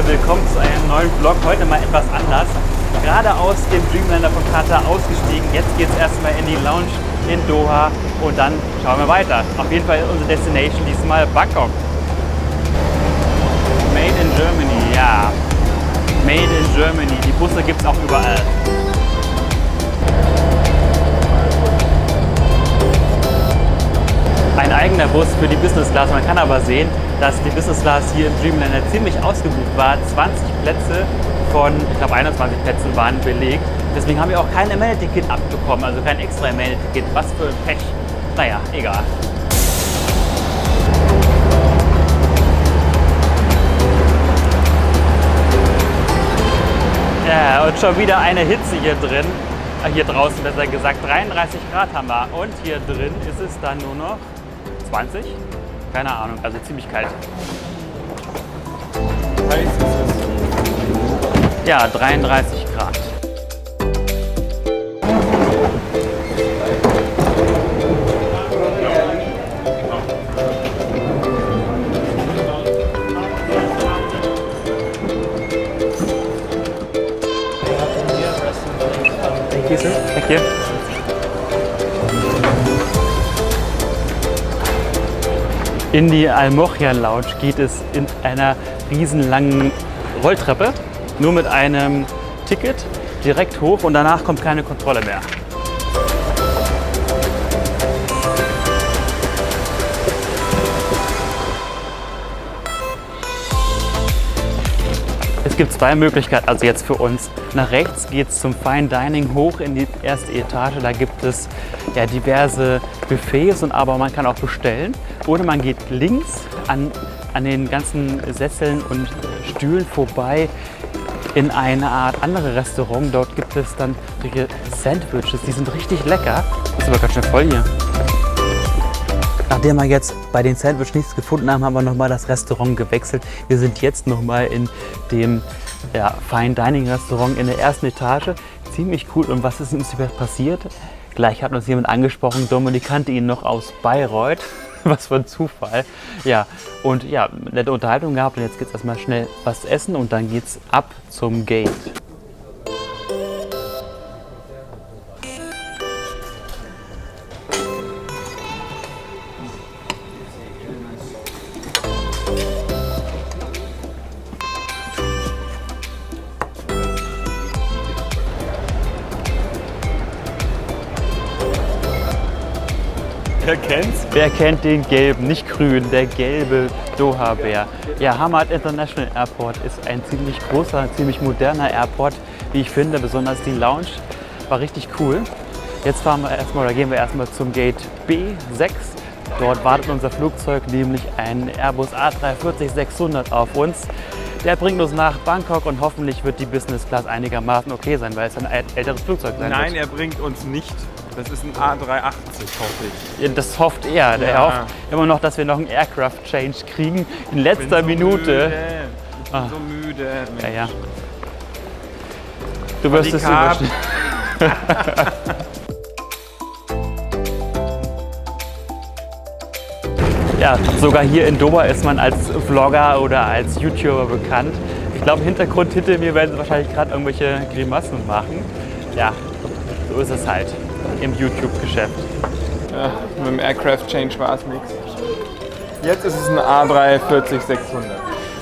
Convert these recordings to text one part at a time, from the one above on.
Leute, willkommen zu einem neuen Vlog. Heute mal etwas anders. Gerade aus dem Dreamliner von Katar ausgestiegen. Jetzt geht es erstmal in die Lounge in Doha und dann schauen wir weiter. Auf jeden Fall unsere Destination diesmal Bangkok. Made in Germany, ja. Made in Germany. Die Busse gibt es auch überall. Ein eigener Bus für die Business Class. Man kann aber sehen, dass die Business Class hier im Dreamliner ziemlich ausgebucht war. 20 Plätze von, ich glaube 21 Plätzen waren belegt. Deswegen haben wir auch kein Amenity-Kit abbekommen, also kein extra Amenity-Kit. Was für ein Pech. Naja, egal. Ja, und schon wieder eine Hitze hier drin. Hier draußen besser gesagt, 33 Grad haben wir. Und hier drin ist es dann nur noch 20? Keine Ahnung, also ziemlich kalt. Heiß ist es. Ja, 33 Grad. Thank you, sir. Thank you. In die Al-Mokhja Lounge geht es in einer riesenlangen Rolltreppe, nur mit einem Ticket direkt hoch und danach kommt keine Kontrolle mehr. Es gibt zwei Möglichkeiten, also jetzt für uns. Nach rechts geht es zum Fine Dining hoch in die erste Etage. Da gibt es ja diverse Buffets, aber man kann auch bestellen. Oder man geht links an den ganzen Sesseln und Stühlen vorbei in eine Art andere Restaurant. Dort gibt es dann solche Sandwiches, die sind richtig lecker. Das ist aber ganz schön voll hier. Nachdem wir jetzt bei den Sandwiches nichts gefunden haben, haben wir nochmal das Restaurant gewechselt. Wir sind jetzt nochmal in dem Fine Dining Restaurant in der ersten Etage. Ziemlich cool. Und was ist uns passiert? Gleich hat uns jemand angesprochen, Dominik kannte ihn noch aus Bayreuth. Was für ein Zufall. Ja, und ja, nette Unterhaltung gehabt und jetzt geht es erstmal schnell was essen und dann geht's ab zum Gate. Wer kennt's? Wer kennt den gelben, nicht grün, der gelbe Doha-Bär? Ja, Hamad International Airport ist ein ziemlich großer, ziemlich moderner Airport, wie ich finde. Besonders die Lounge war richtig cool. Jetzt fahren wir erstmal, oder gehen wir erstmal zum Gate B6. Dort wartet unser Flugzeug, nämlich ein Airbus A340-600 auf uns. Der bringt uns nach Bangkok und hoffentlich wird die Business Class einigermaßen okay sein, weil es ein älteres Flugzeug sein wird. Nein, er bringt uns nicht. Das ist ein A380, hoffe ich. Ja, das hofft er. Der hofft immer noch, dass wir noch einen Aircraft Change kriegen in letzter Minute. Ich bin so müde. Mensch. Ja. Du wirst es überstehen. Ja, sogar hier in Doha ist man als Vlogger oder als YouTuber bekannt. Ich glaube, im Hintergrund hinter mir werden sie wahrscheinlich gerade irgendwelche Grimassen machen. Ja, so ist es halt im YouTube-Geschäft. Ja, mit dem Aircraft Change war es nichts. Jetzt ist es ein A340-600.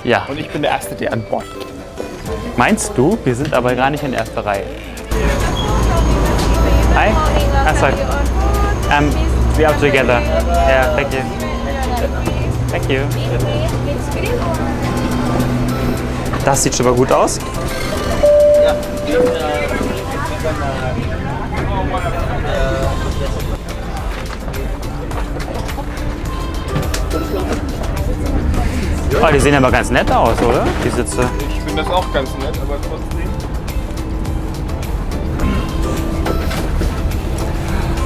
Ja. Und ich bin der Erste, der an Bord geht. Meinst du? Wir sind aber gar nicht in erster Reihe. Hi. Sorry. We are together. Yeah, thank you. Thank you. Das sieht schon mal gut aus. Oh, die sehen aber ganz nett aus, oder? Die Sitze. Ich finde das auch ganz nett, aber trotzdem.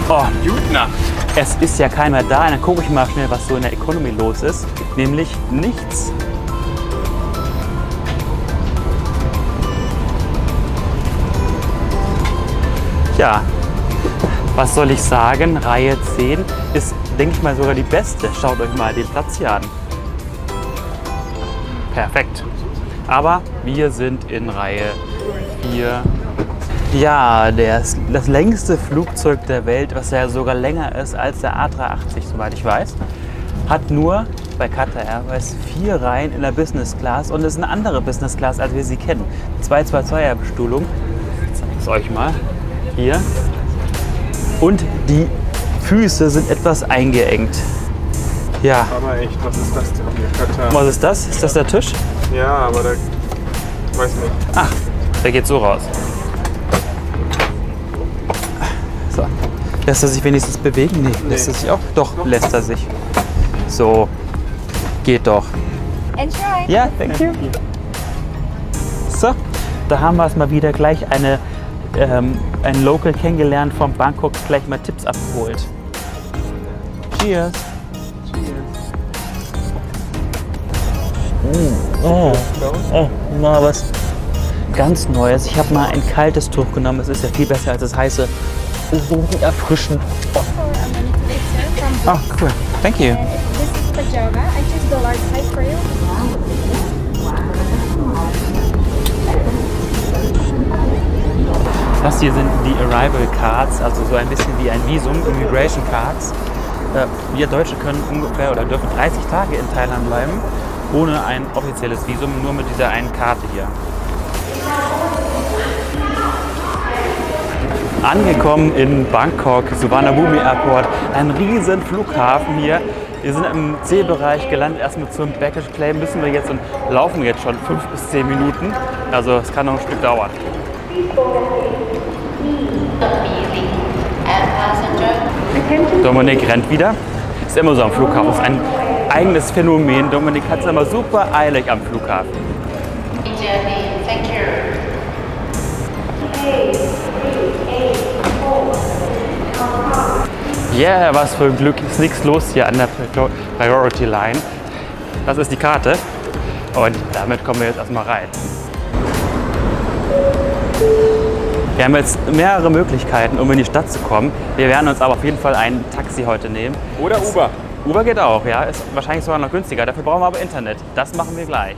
Oh, Gute Nacht. es ist ja keiner mehr da. Dann gucke ich mal schnell, was so in der Economy los ist. Nämlich nichts. Ja, was soll ich sagen? Reihe 10 ist, denke ich mal, sogar die beste. Schaut euch mal den Platz hier an. Perfekt. Aber wir sind in Reihe 4. Ja, das längste Flugzeug der Welt, was ja sogar länger ist als der A380, soweit ich weiß, hat nur bei Qatar Airways 4 Reihen in der Business Class und ist eine andere Business Class, als wir sie kennen. 222er Bestuhlung. Ich zeige es euch mal. Hier. Und die Füße sind etwas eingeengt. Ja. Aber echt, was ist das denn hier, Katar? Was ist das? Ist das der Tisch? Ja, aber da... Ich weiß nicht. Ach, der geht so raus. So. Lässt er sich wenigstens bewegen? Nee, lässt er sich auch? Doch, lässt er sich. So. Geht doch. Enjoy. Ja, thank you. So, da haben wir es mal wieder gleich ein Local kennengelernt von Bangkok, gleich mal Tipps abgeholt. Cheers. Oh, mal was ganz Neues. Ich habe mal ein kaltes Tuch genommen. Es ist ja viel besser als das heiße. So erfrischend. Oh, cool. Thank you. This is pajama. I choose the large size for you. Das hier sind die Arrival Cards, also so ein bisschen wie ein Visum, Immigration Cards. Wir Deutsche können ungefähr oder dürfen 30 Tage in Thailand bleiben, ohne ein offizielles Visum, nur mit dieser einen Karte hier. Angekommen in Bangkok, Suvarnabhumi Airport, ein riesen Flughafen hier. Wir sind im C-Bereich gelandet, erstmal zum Baggage Claim müssen wir jetzt und laufen jetzt schon 5 bis 10 Minuten. Also es kann noch ein Stück dauern. Dominik rennt wieder. Ist immer so am Flughafen. Ist ein eigenes Phänomen. Dominik hat es immer super eilig am Flughafen. Ja, yeah, was für ein Glück. Ist nichts los hier an der Priority Line. Das ist die Karte. Und damit kommen wir jetzt erstmal rein. Wir haben jetzt mehrere Möglichkeiten, um in die Stadt zu kommen. Wir werden uns aber auf jeden Fall ein Taxi heute nehmen. Oder Uber. Uber geht auch, ja. Ist wahrscheinlich sogar noch günstiger. Dafür brauchen wir aber Internet. Das machen wir gleich.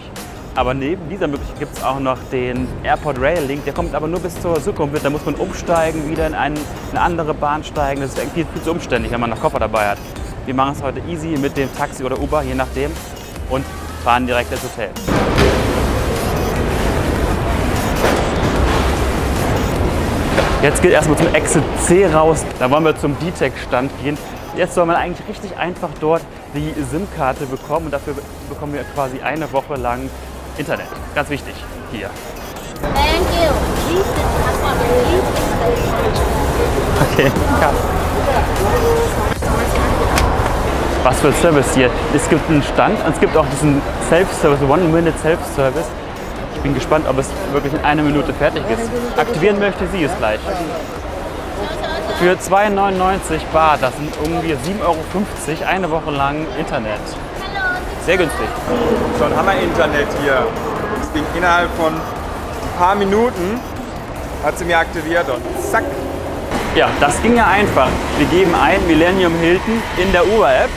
Aber neben dieser Möglichkeit gibt es auch noch den Airport Rail Link. Der kommt aber nur bis zur Sukhumvit. Da muss man umsteigen, wieder in eine andere Bahn steigen. Das ist irgendwie viel zu umständlich, wenn man noch Koffer dabei hat. Wir machen es heute easy mit dem Taxi oder Uber, je nachdem. Und fahren direkt ins Hotel. Jetzt geht erstmal zum Exit C raus. Da wollen wir zum D-Tech-Stand gehen. Jetzt soll man eigentlich richtig einfach dort die SIM-Karte bekommen. Und dafür bekommen wir quasi eine Woche lang Internet. Ganz wichtig hier. Thank you. Please Okay. Ja. Was für ein Service hier. Es gibt einen Stand und es gibt auch diesen Self-Service, One-Minute Self-Service. Ich bin gespannt, ob es wirklich in 1 Minute fertig ist. Aktivieren möchte sie es gleich. Für 2,99 Baht, das sind irgendwie 7,50 Euro, eine Woche lang Internet. Sehr günstig. Schon Hammer-Internet hier. Das ging innerhalb von ein paar Minuten, hat sie mir aktiviert und zack. Ja, das ging ja einfach. Wir geben ein Millennium Hilton in der Uber-App.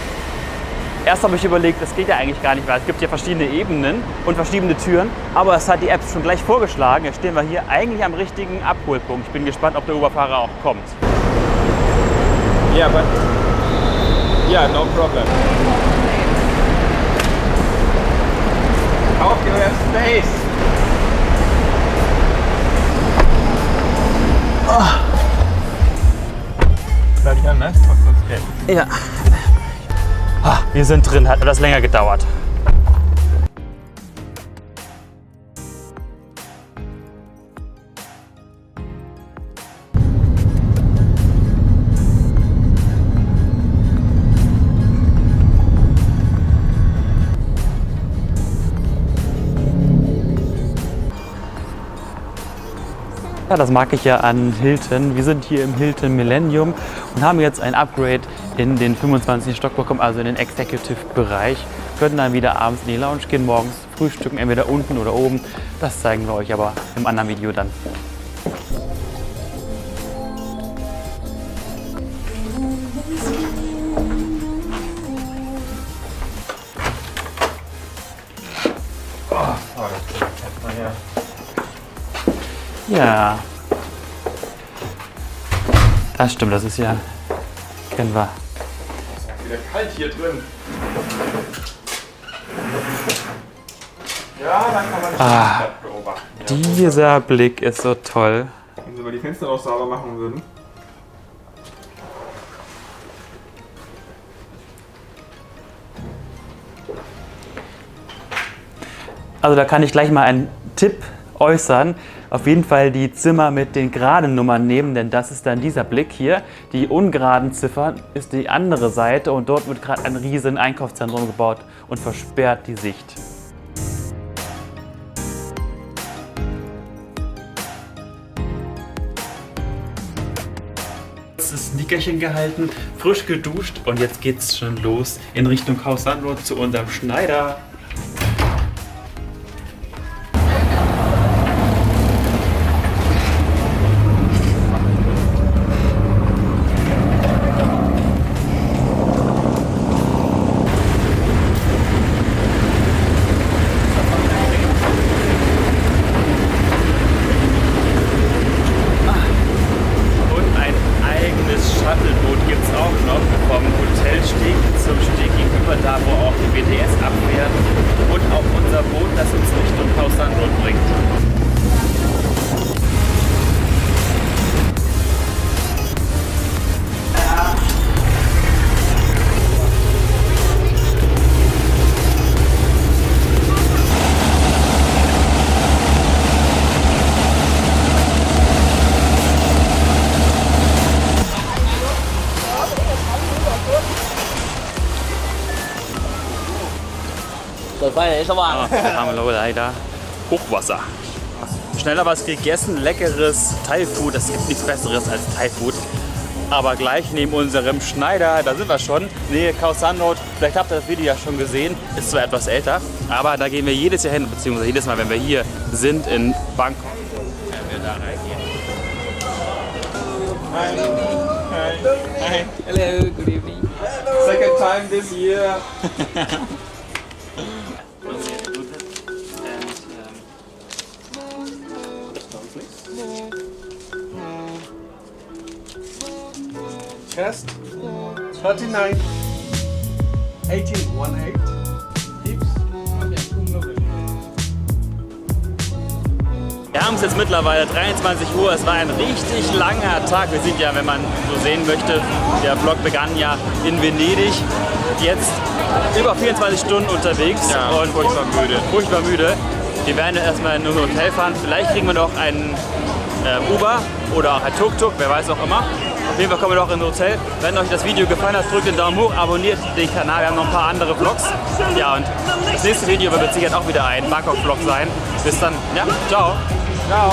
Erst habe ich überlegt, das geht ja eigentlich gar nicht, weil es gibt ja verschiedene Ebenen und verschiedene Türen. Aber es hat die App schon gleich vorgeschlagen. Jetzt stehen wir hier eigentlich am richtigen Abholpunkt. Ich bin gespannt, ob der Uber-Fahrer auch kommt. Yeah, but yeah, no problem. Hope you have space. Bleib hier, ne? Okay. Ja. Wir sind drin, hat etwas länger gedauert. Ja, das mag ich ja an Hilton. Wir sind hier im Hilton Millennium und haben jetzt ein Upgrade in den 25. Stock bekommen, also in den Executive-Bereich. Können dann wieder abends in die Lounge gehen, morgens frühstücken, entweder unten oder oben. Das zeigen wir euch aber im anderen Video dann. Ja. Das stimmt, das ist ja. Kennen wir. Wieder kalt hier drin. Ja, dann kann man die Stadt beobachten. Ja. Dieser Blick ist so toll. Wenn Sie mal die Fenster noch sauber machen würden. Also da kann ich gleich mal einen Tipp äußern. Auf jeden Fall die Zimmer mit den geraden Nummern nehmen, denn das ist dann dieser Blick hier. Die ungeraden Ziffern ist die andere Seite und dort wird gerade ein riesen Einkaufszentrum gebaut und versperrt die Sicht. Das Nickerchen gehalten, frisch geduscht und jetzt geht's schon los in Richtung Khao San Road zu unserem Schneider. Shuttleboot gibt es auch noch vom Hotelsteg zum Steg gegenüber, da wo auch die BTS abfährt und auch unser Boot, das uns Richtung Khao San Road bringt. Haben wir leider Hochwasser. Schneller was gegessen, leckeres Thai-Food. Es gibt nichts Besseres als Thai-Food. Aber gleich neben unserem Schneider, da sind wir schon, Nähe Khao San Road. Vielleicht habt ihr das Video ja schon gesehen, ist zwar etwas älter, aber da gehen wir jedes Jahr hin, beziehungsweise jedes Mal, wenn wir hier sind in Bangkok. Wenn wir da reingehen. Hi. Hello, good evening. Second time this year. Chest 39 1818 hips. Wir haben es jetzt mittlerweile 23 Uhr. Es war ein richtig langer Tag. Wir sind ja, wenn man so sehen möchte, der Vlog begann ja in Venedig. Jetzt über 24 Stunden unterwegs und furchtbar müde. Wir werden erstmal in unser Hotel fahren. Vielleicht kriegen wir noch einen Uber oder auch ein Tuk-Tuk, wer weiß auch immer. Auf jeden Fall kommen wir noch ins Hotel. Wenn euch das Video gefallen hat, drückt den Daumen hoch, abonniert den Kanal. Wir haben noch ein paar andere Vlogs. Ja, und das nächste Video wird sicher auch wieder ein Bangkok-Vlog sein. Bis dann. Ja, ciao. Ciao.